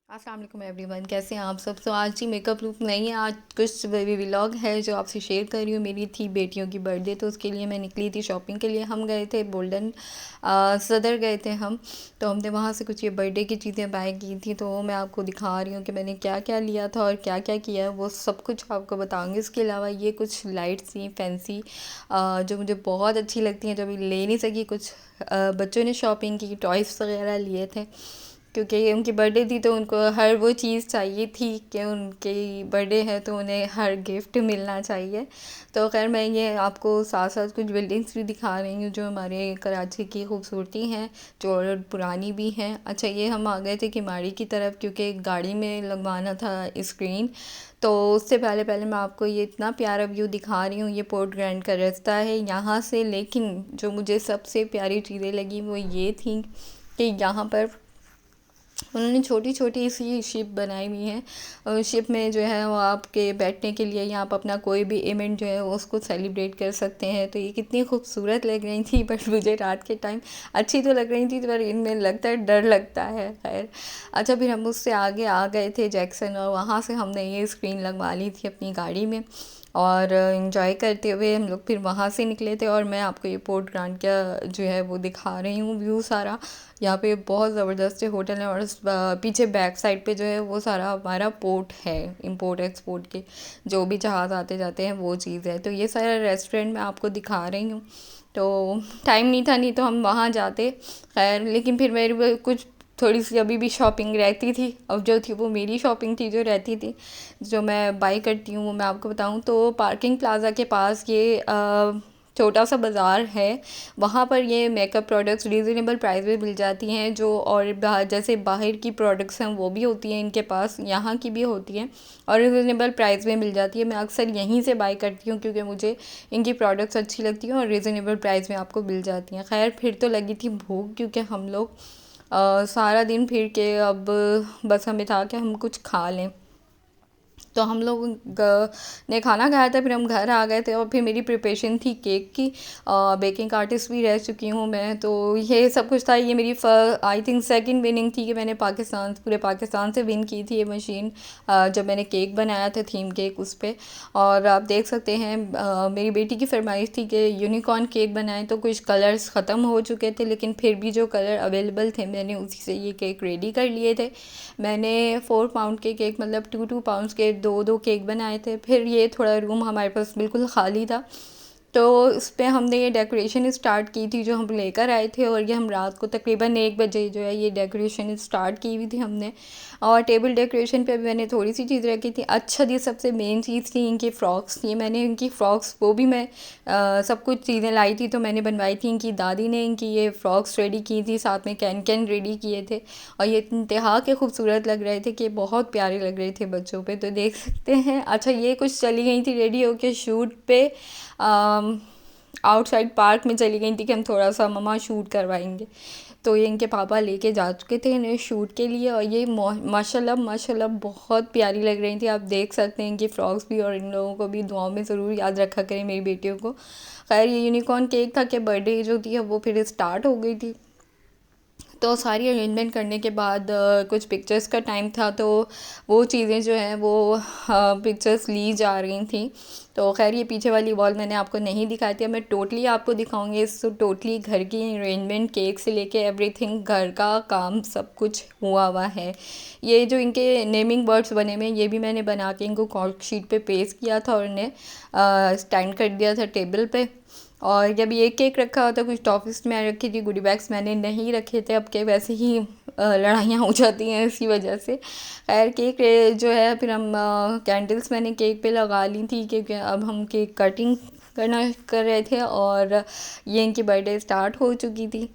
अस्सलाम वालेकुम एवरीवन, कैसे हैं आप सब। तो आज ही मेकअप लुक नहीं है, आज कुछ बेबी व्लॉग है जो आपसे शेयर कर रही हूँ। मेरी थी बेटियों की बर्थडे, तो उसके लिए मैं निकली थी शॉपिंग के लिए। हम गए थे गोल्डन सदर गए थे हम। तो हमने वहाँ से कुछ ये बर्थडे की चीज़ें बाय की थी, तो वो मैं आपको दिखा रही हूँ कि मैंने क्या क्या लिया था और क्या क्या किया है, वो सब कुछ आपको बताऊँगी। इसके अलावा ये कुछ लाइट्स थी फैंसी, जो मुझे बहुत अच्छी लगती हैं, जो अभी ले नहीं सकी। कुछ बच्चों ने शॉपिंग की, टॉयस वगैरह लिए थे, क्योंकि ये उनकी बर्थडे थी तो उनको हर वो चीज़ चाहिए थी कि उनकी बर्थडे है तो उन्हें हर गिफ्ट मिलना चाहिए। तो खैर मैं ये आपको साथ साथ कुछ बिल्डिंग्स भी दिखा रही हूँ जो हमारे कराची की खूबसूरती हैं, जो और पुरानी भी हैं। अच्छा, ये हम आ गए थे किमाड़ी की तरफ, क्योंकि गाड़ी में लगवाना था स्क्रीन। तो उससे पहले पहले मैं आपको ये इतना प्यारा व्यू दिखा रही हूँ। ये पोर्ट ग्रैंड का रास्ता है यहाँ से, लेकिन जो मुझे सबसे प्यारी चीज़ें लगी वो ये थी कि यहाँ पर उन्होंने छोटी छोटी सी शिप बनाई हुई है, और शिप में जो है वो आपके बैठने के लिए, या आप अपना कोई भी इवेंट जो है वो उसको सेलिब्रेट कर सकते हैं। तो ये कितनी खूबसूरत लग रही थी, बट मुझे रात के टाइम अच्छी तो लग रही थी, पर इनमें लगता है डर लगता है। खैर अच्छा, फिर हम उससे आगे आ गए थे जैक्सन, और वहाँ से हमने ये स्क्रीन लगवा ली थी अपनी गाड़ी में, और इन्जॉय करते हुए हम लोग फिर वहाँ से निकले थे। और मैं आपको ये पोर्ट ग्रांड का जो है वो दिखा रही हूँ व्यू सारा। यहाँ पे बहुत ज़बरदस्त होटल है, और पीछे बैक साइड पे जो है वो सारा हमारा पोर्ट है, इंपोर्ट एक्सपोर्ट के जो भी जहाज़ आते जाते हैं वो चीज़ है। तो ये सारा रेस्टोरेंट मैं आपको दिखा रही हूँ। तो टाइम नहीं था, नहीं तो हम वहाँ जाते। खैर लेकिन फिर मेरे को कुछ थोड़ी सी अभी भी शॉपिंग रहती थी, अब जो थी वो मेरी शॉपिंग थी जो रहती थी, जो मैं बाई करती हूँ वो मैं आपको बताऊँ। तो पार्किंग प्लाज़ा के पास ये छोटा सा बाज़ार है, वहाँ पर ये मेकअप प्रोडक्ट्स रीज़नेबल प्राइस में मिल जाती हैं। जो और जैसे बाहर की प्रोडक्ट्स हैं वो भी होती हैं इनके पास, यहाँ की भी होती हैं, और रीज़नेबल प्राइस में मिल जाती है। मैं अक्सर यहीं से बाई करती हूँ क्योंकि मुझे इनकी प्रोडक्ट्स अच्छी लगती हैं और रीज़नेबल प्राइस में आपको मिल जाती हैं। खैर फिर तो लगी थी भूख, क्योंकि हम लोग सारा दिन फिर के अब बस हमें था कि हम कुछ खा लें। तो हम लोग ने खाना खाया था, फिर हम घर आ गए थे, और फिर मेरी प्रिपरेशन थी केक की। बेकिंग आर्टिस्ट भी रह चुकी हूँ मैं, तो ये सब कुछ था। ये मेरी आई थिंक सेकंड विनिंग थी कि मैंने पूरे पाकिस्तान से विन की थी ये मशीन, जब मैंने केक बनाया था थीम केक उस पर। और आप देख सकते हैं मेरी बेटी की फरमाइश थी कि यूनिकॉर्न केक बनाएं, तो कुछ कलर्स ख़त्म हो चुके थे, लेकिन फिर भी जो कलर अवेलेबल थे मैंने उसी से ये केक रेडी कर लिए थे। मैंने 4 पाउंड के केक, मतलब 2 पाउंड्स के दो दो केक बनाए थे। फिर ये थोड़ा रूम हमारे पास बिल्कुल ख़ाली था, तो उस पर हमने ये डेकोरेशन स्टार्ट की थी जो हम लेकर आए थे, और ये हम रात को तकरीबन 1 बजे जो है ये डेकोरेशन स्टार्ट की हुई थी हमने। और टेबल डेकोरेशन पे भी मैंने थोड़ी सी चीज़ रखी थी। अच्छा, ये सबसे मेन चीज़ थी इनकी फ़्रॉक्स थी। मैंने इनकी फ़्रॉक्स वो भी मैं सब कुछ चीज़ें लाई थी, तो मैंने बनवाई थी। इनकी दादी ने इनकी ये फ़्रॉक्स रेडी की थी, साथ में कैन कैन रेडी किए थे, और ये इंतहा के खूबसूरत लग रहे थे कि बहुत प्यारे लग रहे थे बच्चों पे, तो देख सकते हैं। अच्छा, ये कुछ चली गई थी रेडी होके शूट पे, आउटसाइड पार्क में चली गई थी कि हम थोड़ा सा मम्मा शूट करवाएंगे। तो ये इनके पापा लेके जा चुके थे इन्हें शूट के लिए, और ये माशाल्लाह माशाल्लाह बहुत प्यारी लग रही थी। आप देख सकते हैं इनकी फ़्रॉक्स भी, और इन लोगों को भी दुआओं में ज़रूर याद रखा करें मेरी बेटियों को। खैर ये यूनिकॉर्न केक था कि बर्थडे जो थी वो फिर स्टार्ट हो गई थी। तो सारी अरेंजमेंट करने के बाद कुछ पिक्चर्स का टाइम था, तो वो चीज़ें जो हैं वो पिक्चर्स ली जा रही थी। तो खैर ये पीछे वाली वॉल मैंने आपको नहीं दिखाई थी, मैं टोटली आपको दिखाऊंगी। इस टोटली घर की अरेंजमेंट, केक से लेके एवरीथिंग, घर का काम सब कुछ हुआ है। ये जो इनके नेमिंग वर्ड्स बने हुए ये भी मैंने बना के इनको कॉर्क शीट पे पेस्ट किया था, और इन्हें स्टैंड कर दिया था टेबल पे। और जब ये केक रखा होता, कुछ टॉफिस में रखी थी, गुडी बैग्स मैंने नहीं रखे थे, अब के वैसे ही लड़ाइयाँ हो जाती हैं इसी वजह से। खैर केक जो है फिर हम कैंडल्स मैंने केक पे लगा ली थी, क्योंकि अब हम केक कटिंग कर रहे थे, और ये इनकी बर्थडे स्टार्ट हो चुकी थी।